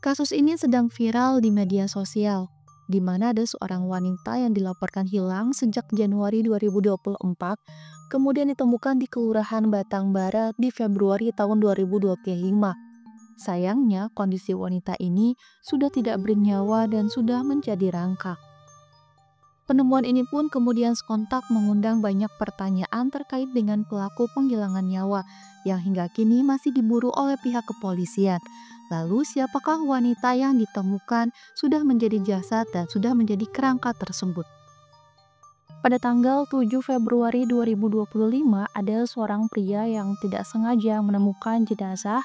Kasus ini sedang viral di media sosial, di mana ada seorang wanita yang dilaporkan hilang sejak Januari 2024, kemudian ditemukan di Kelurahan Batang Barat di Februari tahun 2025. Sayangnya, kondisi wanita ini sudah tidak bernyawa dan sudah menjadi rangka. Penemuan ini pun kemudian sontak mengundang banyak pertanyaan terkait dengan pelaku penghilangan nyawa yang hingga kini masih diburu oleh pihak kepolisian. Lalu siapakah wanita yang ditemukan sudah menjadi jasad dan sudah menjadi kerangka tersebut? Pada tanggal 7 Februari 2025, ada seorang pria yang tidak sengaja menemukan jenazah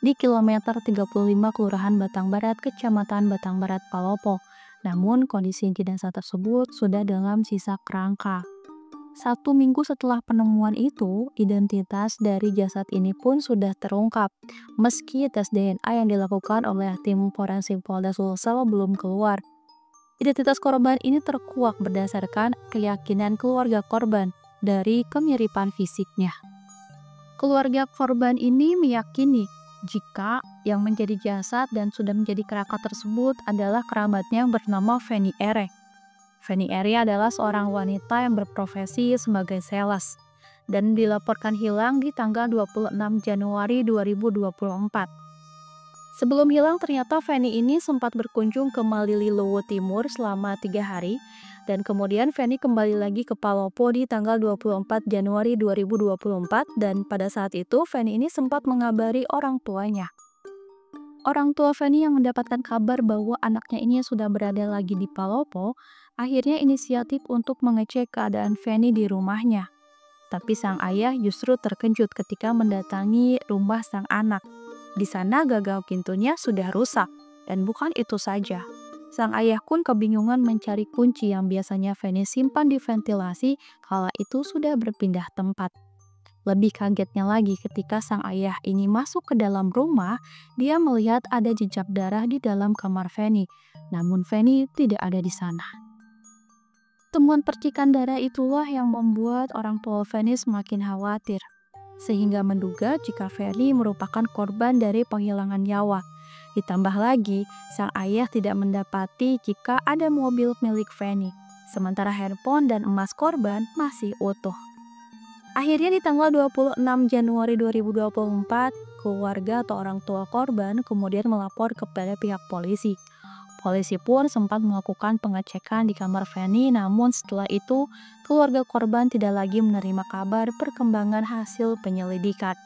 di kilometer 35 Kelurahan Batang Barat, Kecamatan Batang Barat, Palopo. Namun, kondisi jenazah tersebut sudah dalam sisa kerangka. 1 minggu setelah penemuan itu, identitas dari jasad ini pun sudah terungkap. Meski tes DNA yang dilakukan oleh tim forensik Polda Sulsel belum keluar. Identitas korban ini terkuak berdasarkan keyakinan keluarga korban dari kemiripan fisiknya. Keluarga korban ini meyakini jika yang menjadi jasad dan sudah menjadi kerangka tersebut adalah kerabatnya yang bernama Feni Ere. Feni Ere adalah seorang wanita yang berprofesi sebagai sales dan dilaporkan hilang di tanggal 26 Januari 2024. Sebelum hilang, ternyata Feni ini sempat berkunjung ke Malili Luwu Timur selama 3 hari, dan kemudian Feni kembali lagi ke Palopo di tanggal 24 Januari 2024, dan pada saat itu Feni ini sempat mengabari orang tuanya. Orang tua Feni yang mendapatkan kabar bahwa anaknya ini sudah berada lagi di Palopo, akhirnya inisiatif untuk mengecek keadaan Feni di rumahnya. Tapi sang ayah justru terkejut ketika mendatangi rumah sang anak. Di sana gagang pintunya sudah rusak, dan bukan itu saja. Sang ayah pun kebingungan mencari kunci yang biasanya Feni simpan di ventilasi kala itu sudah berpindah tempat. Lebih kagetnya lagi ketika sang ayah ini masuk ke dalam rumah, dia melihat ada jejak darah di dalam kamar Feni. Namun Feni tidak ada di sana. Temuan percikan darah itulah yang membuat orang tua Feni semakin khawatir, sehingga menduga jika Feni merupakan korban dari penghilangan nyawa. Ditambah lagi, sang ayah tidak mendapati jika ada mobil milik Feni, sementara handphone dan emas korban masih utuh. Akhirnya di tanggal 26 Januari 2024, keluarga atau orang tua korban kemudian melapor kepada pihak polisi. Polisi pun sempat melakukan pengecekan di kamar Feni, namun setelah itu keluarga korban tidak lagi menerima kabar perkembangan hasil penyelidikan.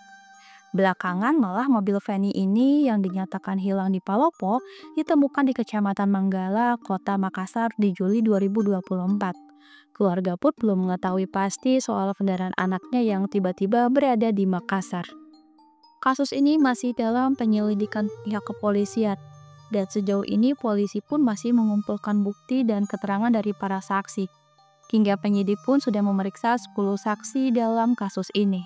Belakangan malah mobil Feni ini yang dinyatakan hilang di Palopo ditemukan di Kecamatan Manggala, Kota Makassar di Juli 2024. Keluarga pun belum mengetahui pasti soal kendaraan anaknya yang tiba-tiba berada di Makassar. Kasus ini masih dalam penyelidikan pihak kepolisian. Dan sejauh ini polisi pun masih mengumpulkan bukti dan keterangan dari para saksi. Hingga penyidik pun sudah memeriksa 10 saksi dalam kasus ini.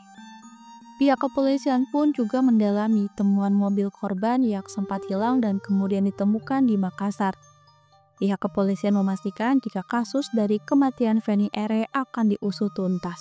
Pihak kepolisian pun juga mendalami temuan mobil korban yang sempat hilang dan kemudian ditemukan di Makassar. Pihak kepolisian memastikan jika kasus dari kematian Feni Ere akan diusut tuntas.